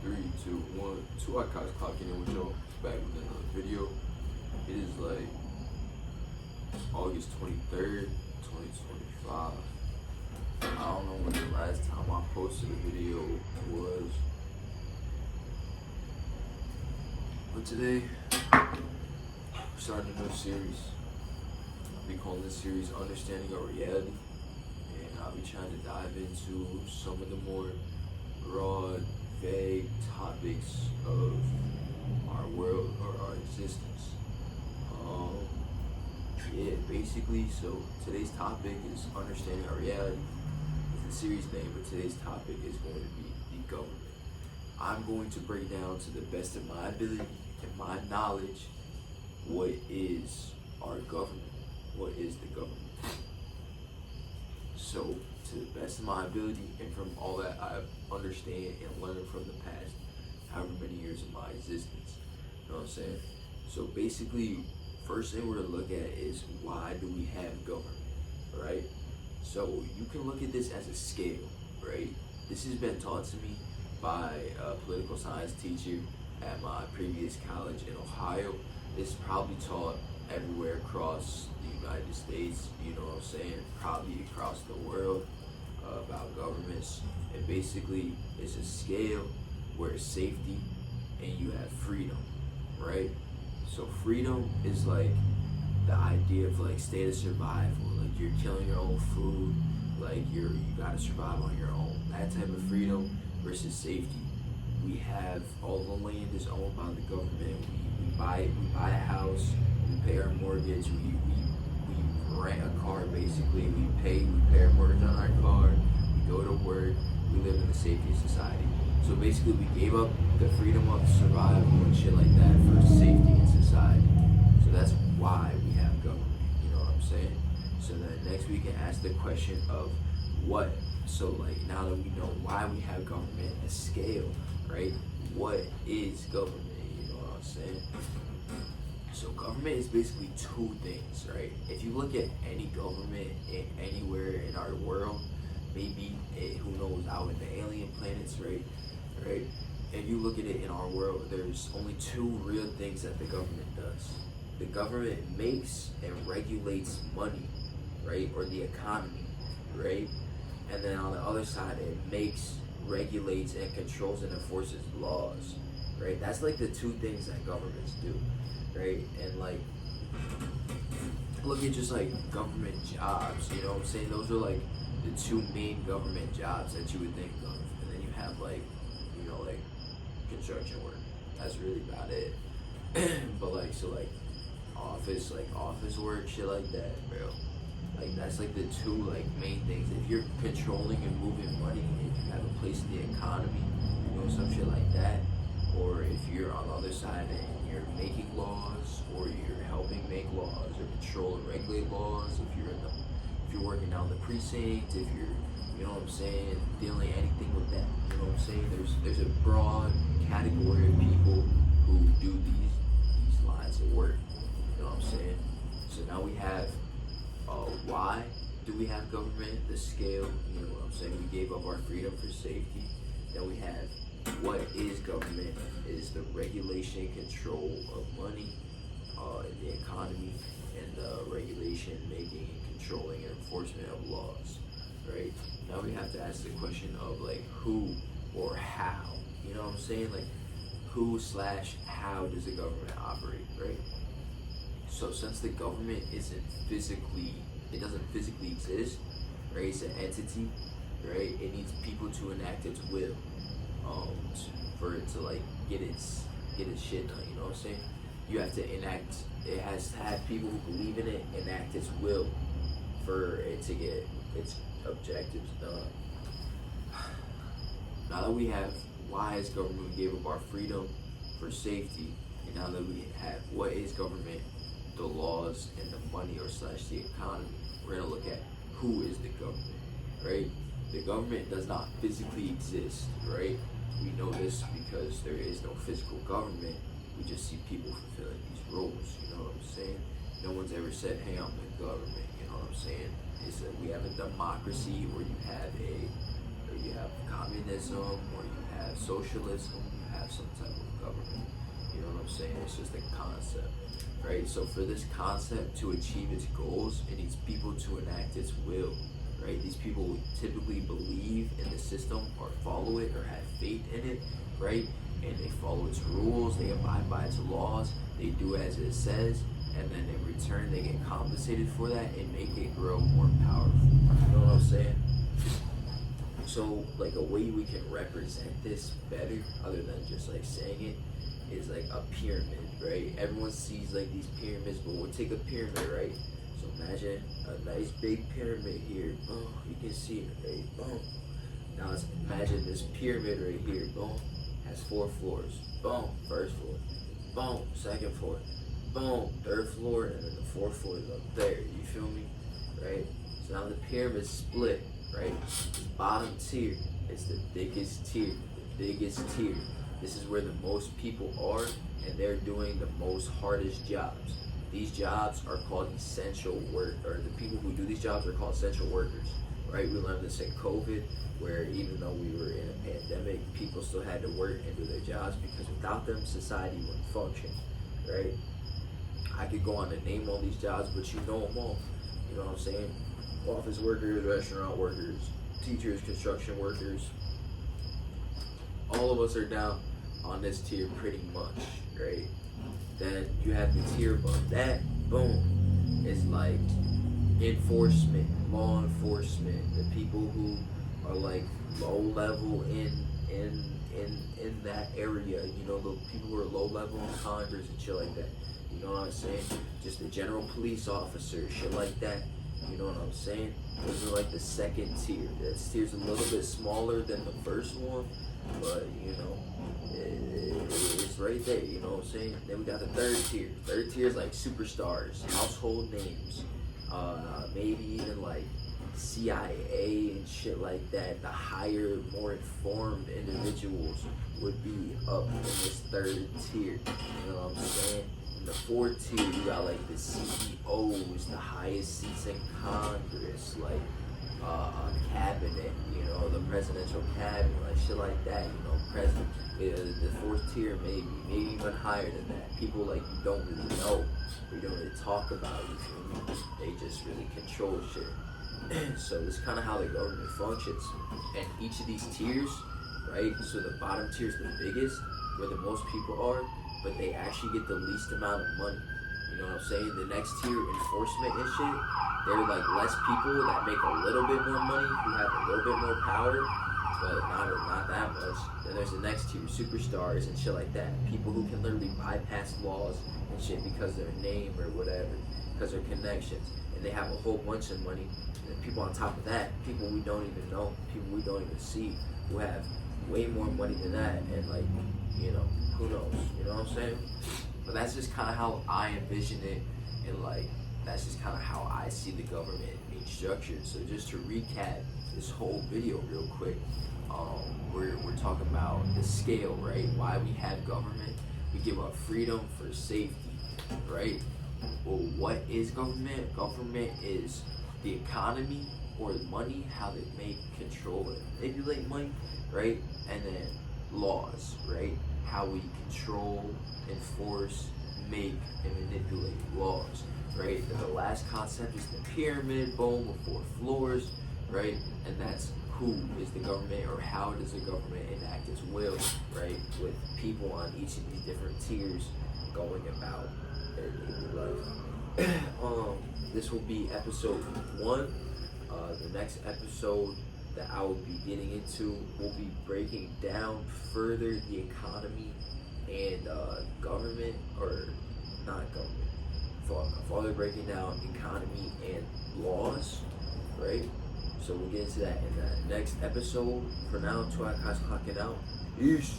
Three, two, one. Two icons clocking in with y'all. Back with another video. It is like August 23rd, 2025. I don't know when the last time I posted a video was. But today, we're starting a new series. I'll be calling this series Understanding Our Reality. And I'll be trying to dive into some of the more broad, vague topics of our world or our existence. Basically, so today's topic is Understanding Our Reality. It's the series name, but today's topic is going to be the government. I'm going to break down to the best of my ability and my knowledge what is our government. What is the government? So, to the best of my ability and from all that I understand and learned from the past, however many years of my existence, you know what I'm saying? So basically, first thing we're gonna look at is why do we have government, right? So you can look at this as a scale, right? This has been taught to me by a political science teacher at my previous college in Ohio. It's probably taught everywhere across the United States, you know what I'm saying, probably across the world, about governments. And basically it's a scale where it's safety and you have freedom, right? So freedom is like the idea of like state of survival, like you're killing your own food, like you gotta survive on your own. That type of freedom versus safety. We have all the land is owned by the government. We buy a house, we pay our mortgage, we rent a car basically, we pay our mortgage on our car, we go to work, we live in the safety of society. So basically we gave up the freedom of survival and shit like that for safety in society. So that's why we have government, you know what I'm saying? So then next we can ask the question of what, so like now that we know why we have government, a scale, right? What is government, you know what I'm saying? So government is basically two things, right? If you look at any government anywhere in our world, maybe who knows out in the alien planets, right? And you look at it in our world, there's only two real things that the government does. The government makes and regulates money, right? Or the economy, right? And then on the other side, it makes, regulates, and controls and enforces laws, right? That's like the two things that governments do, right? And like, look at just like government jobs, you know what I'm saying? Those are like the two main government jobs that you would think of. And then you have like, you know, like construction work. That's really about it. But like, so like office work, shit like that, bro. Like that's like the two like main things. If you're controlling and moving money, if you have a place in the economy, you know, some shit like that, or if you're on the other side and you're making laws, or you're helping make laws, or control and regulate laws, if you're working down the precinct, if you're, you know what I'm saying, dealing anything with that, you know what I'm saying? There's a broad category of people who do these lines of work, you know what I'm saying? So now we have why do we have government, the scale, you know what I'm saying? We gave up our freedom for safety. Then we have what is government, is the regulation and control of money in the economy, and the regulation, making, controlling, and enforcement of laws, right? Now we have to ask the question of like who or how, you know what I'm saying? Like who/how does the government operate, right? So since the government it doesn't physically exist, right? It's an entity, right? It needs people to enact its will, for it to like get its shit done, you know what I'm saying? You have to enact, it has to have people who believe in it enact its will for it to get its objectives done. Now that we have why is government, we gave up our freedom for safety, and now that we have what is government, the laws and the money or / the economy, we're gonna look at who is the government, right? The government does not physically exist, right? We know this because there is no physical government. We just see people fulfilling these roles, you know what I'm saying? No one's ever said, hey, I'm the government, you know what I'm saying? It's that we have a democracy, or you have communism, or you have socialism, you have some type of government. You know what I'm saying? It's just a concept, right? So for this concept to achieve its goals, it needs people to enact its will, right? These people typically believe in the system or follow it or have faith in it, right? And they follow its rules, they abide by its laws, they do as it says, and then in return they get compensated for that and make it grow more powerful. You know what I'm saying? So like a way we can represent this better, other than just like saying it, is like a pyramid, right? Everyone sees like these pyramids, but we'll take a pyramid, right? So imagine a nice big pyramid here. Boom, you can see it, right? Boom. Now let's imagine this pyramid right here. Boom, has 4 floors. Boom, first floor. Boom, second floor. Boom, third floor, and then the 4th floor is up there. You feel me, right? So now the pyramid's split, right? The bottom tier is the biggest tier, the biggest tier. This is where the most people are, and they're doing the most hardest jobs. These jobs are called essential work, or the people who do these jobs are called essential workers, right? We learned this in COVID, where even though we were in a pandemic, people still had to work and do their jobs because without them, society wouldn't function, right? I could go on to name all these jobs, but you know them all. You know what I'm saying? Office workers, restaurant workers, teachers, construction workers. All of us are down on this tier pretty much, right? Then you have the tier above that, boom, it's like enforcement, law enforcement, the people who are like low level in that area, you know, the people who are low level in Congress and shit like that. You know what I'm saying? Just the general police officer, shit like that. You know what I'm saying? Those are like the second tier. That tier's a little bit smaller than the first one, but you know, it's right there. You know what I'm saying? Then we got the third tier. Third tier is like superstars, household names, maybe even like CIA and shit like that. The higher, more informed individuals would be up in this third tier. You know what I'm saying? In the 4th tier, you got like the CEOs, the highest seats in Congress, like a cabinet, you know, the presidential cabinet, like shit like that, you know, president. The 4th tier, maybe even higher than that. People like you don't really know, you don't really talk about, you feel me? They just really control shit. So this is kind of how the government functions. And each of these tiers, right? So the bottom tier is the biggest, where the most people are, but they actually get the least amount of money. You know what I'm saying? The next tier, enforcement and shit, they're like less people that make a little bit more money, who have a little bit more power, but not that much. Then there's the next tier, superstars and shit like that. People who can literally bypass laws and shit because of their name or whatever, because of their connections. And they have a whole bunch of money. And people on top of that, people we don't even know, people we don't even see, who have way more money than that, and like, you know, who knows, you know what I'm saying? But that's just kind of how I envision it, and like, that's just kind of how I see the government being structured. So just to recap this whole video real quick, we're talking about the scale, right? Why we have government. We give up freedom for safety, right? Well, what is government? Government is the economy or money, how they make, control, and manipulate money, right? And then laws, right? How we control, enforce, make, and manipulate laws, right? And the last concept is the pyramid, boom, with 4 floors, right? And that's who is the government, or how does the government enact its will, right? With people on each of these different tiers going about their daily life. This will be episode 1. The next episode that I will be getting into will be breaking down further the economy and government, or not government, further breaking down economy and laws, right? So we'll get into that in the next episode. For now, Twilight Clocking out. Peace.